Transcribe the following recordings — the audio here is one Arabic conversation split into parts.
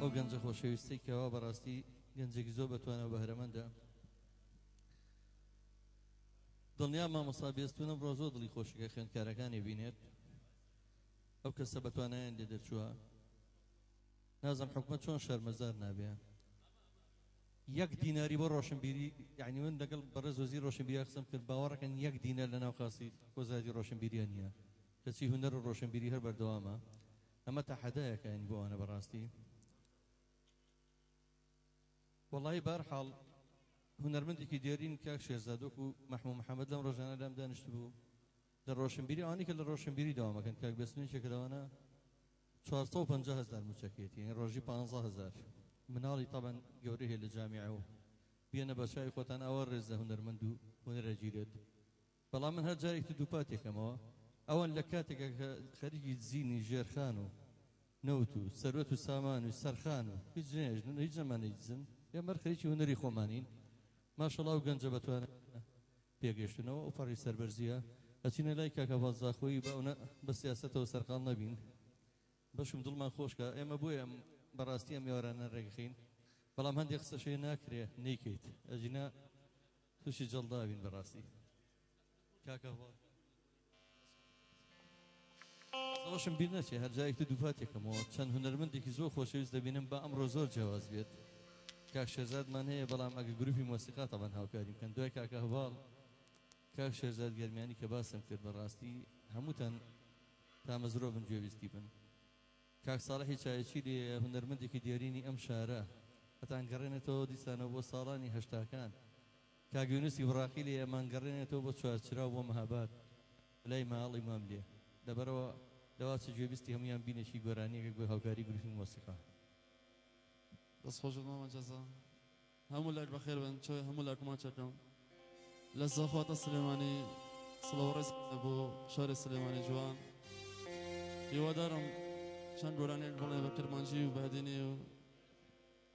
ئەو گەنجە خۆشەویستی کەوا بەڕاستی گەنجێکی زۆر بەتوانە و بەهرەمەندە. دڵنیا مامۆستا بێستونە بڕۆ زۆر دڵی خۆشەکە خوێندکارەکانی بینێت. ئەو کەسە بەتوانایان لێ دەرچووە. نازم حکومەت چۆن شەرمەزار نابێ. یەک دیناری بۆ ڕۆشنبیری، یعنی من لەگەڵ بەڕێز وەزیر ڕۆشنبیری قسەم کرد، باوەڕەکەن یەک دینار لە ناو قاسی وەزارەتی ڕۆشنبیریە نییە. کەچی هونەر و ڕۆشنبیری هەر بەردەوامە. ئەمە تەحەدایەکە یعنی بۆ ئەوانە بەڕاستی. وەڵی بەرحاڵ هونەرمەندێکی دیێرین کاک شێرزاد و مەحموود محەممەد لەم ڕۆژانە لام دانیشت بوو لە ڕۆشنبیری ئەوانی کە لە ڕۆشنبیری داوامەکەن کاک بێستونێکێکە لەوانە 450,000 موچەکێتی، یعنی ڕۆژی 15,000 مناڵی تەبەن گەورەی هەیە لە جامیعە و بێنە بە چاوی خۆتان ئەوە ڕێزە هونەرمەند و هونەرەگیرێت. بەڵام من هەر جارێکی دووپاتێکەمەوە ئەوەن لە کاتێکە کە خەریکی زیینی ژێرخان و نەوت و سەروەت و سامان و سەرخان و هیچ زەمانەی دزن ئێمە خەریکی هونەری خۆمانین. ماشەڵڵا و گەنجە بەتوانێت پێگەشتنەوە و پەڕی سەربەرزیە ئەچینە لای کاکە بازاخۆی بە سیاسەتەوە سەرقال نەبین. بەشم دڵمان خۆشکە ئێمە بۆیە بەڕاستی ئەم میوارانە ڕێگەخین، بەڵام هەندێک قسەشەیە ناکرێ نەیکەیت ئەجینا تووشی جەڵدابین بەڕاستی. کاکە ئەوشم بیر نەچێ هەر جایەکی دووپاتێکەمەوە چەند هونەرمەندێکی زۆر خۆشەویست دەبینم بە ئەمڕۆ زۆر جیاواز بێت. کاک شێرزادمان هەیە بەڵام ئەگە گروپی مۆسیقا تەبەن هاوکاری بکەن. دوای کاکە هەواڵ کاک شێرزاد گەرمیانی کە باسم کرد بەڕاستی هەمووتان تامەزرۆ بن گوێویستی بن. کاک ساڵحی چایەکی لێ هونەرمەندێکی دیێرینی ئەم شارە هەتان گەڕێنێتەوە دیسانەوە بۆ ساڵانی هەشتاکان. کاک یونوسی بڕاقی لێ ئەمان گەڕێنێتەوە بۆ چوارچرا و بۆ مەهاباد لای ماڵی مام لێ. لەبەرەوە لەواتە گوێبیستی هەمویان بینێکی گۆرانیەکە بۆ هاوکاری گروپی مۆسیقا. دەست خۆشت مامە جەزا هەموو لایت بەخێر بن چۆی هەموو لایتمان چەکەم لە زەخواتە سلێمانی سڵەوڕێز بۆ شاری سلێمانی جوان. هیوادارم چەند گۆرانێک بڵێ بە کرمانجی و بەهدێنێ و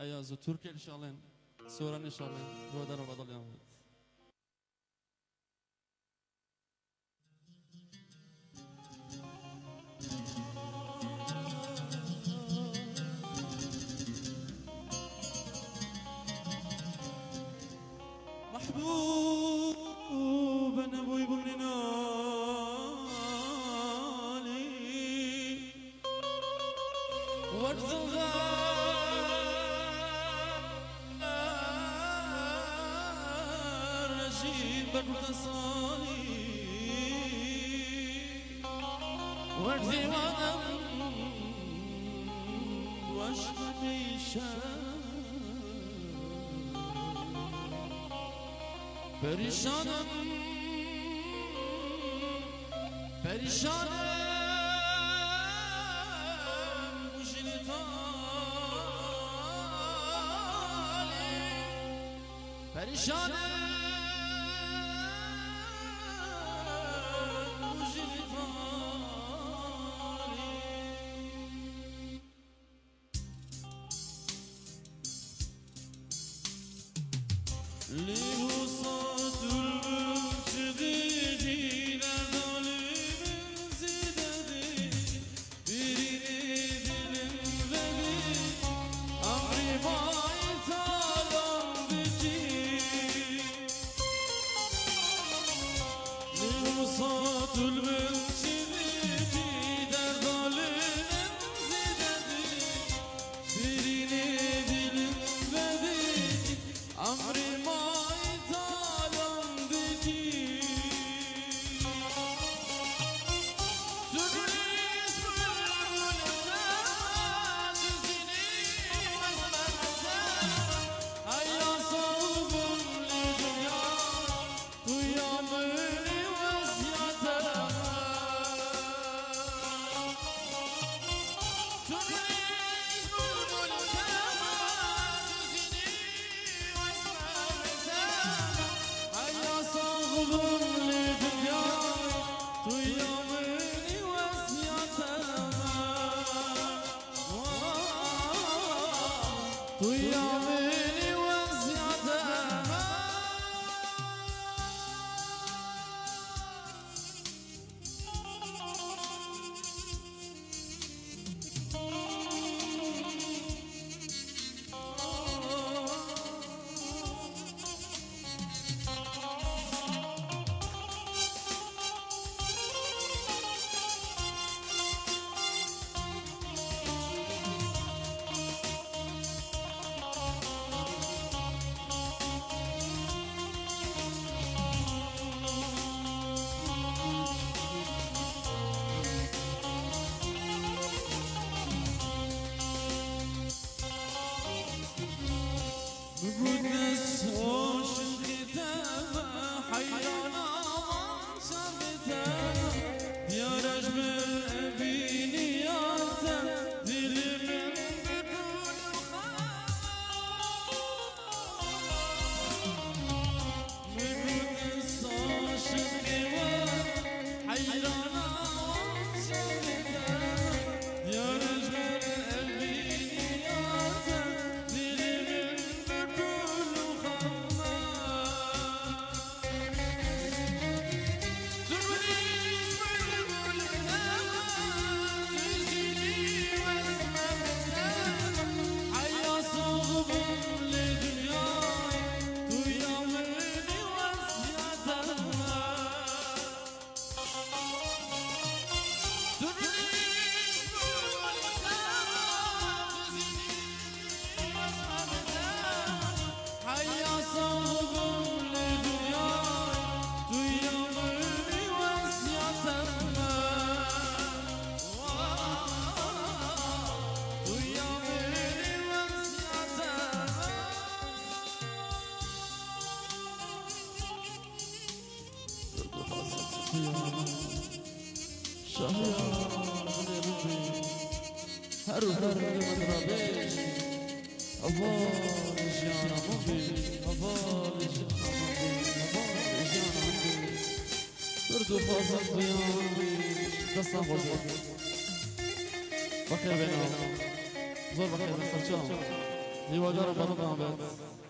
ئەیا زوو تورکێک شاڵێن سۆرانی شاڵێن هیوادارم بەدڵیان بێت. محبوب نبوي بمنالي ورد الغار نجيب بردصالي وردي وادم واشتبي perişanım, perişanım bu jinitali, perişanım bu jinitali. لوصات الجديد ظالم زددي بريد البدي أمري ما يتعلم بجي لوصات الجديد ظالم زددي بريد البدي أمري ما شهریار دل روزی هر من را بیش اول جانم بی اول جانم بی اول جانم بی درد و فازم زیان بی دستم بزرگ بخیر بینام زور بخیر بین سرچام دیوالدارم برام بید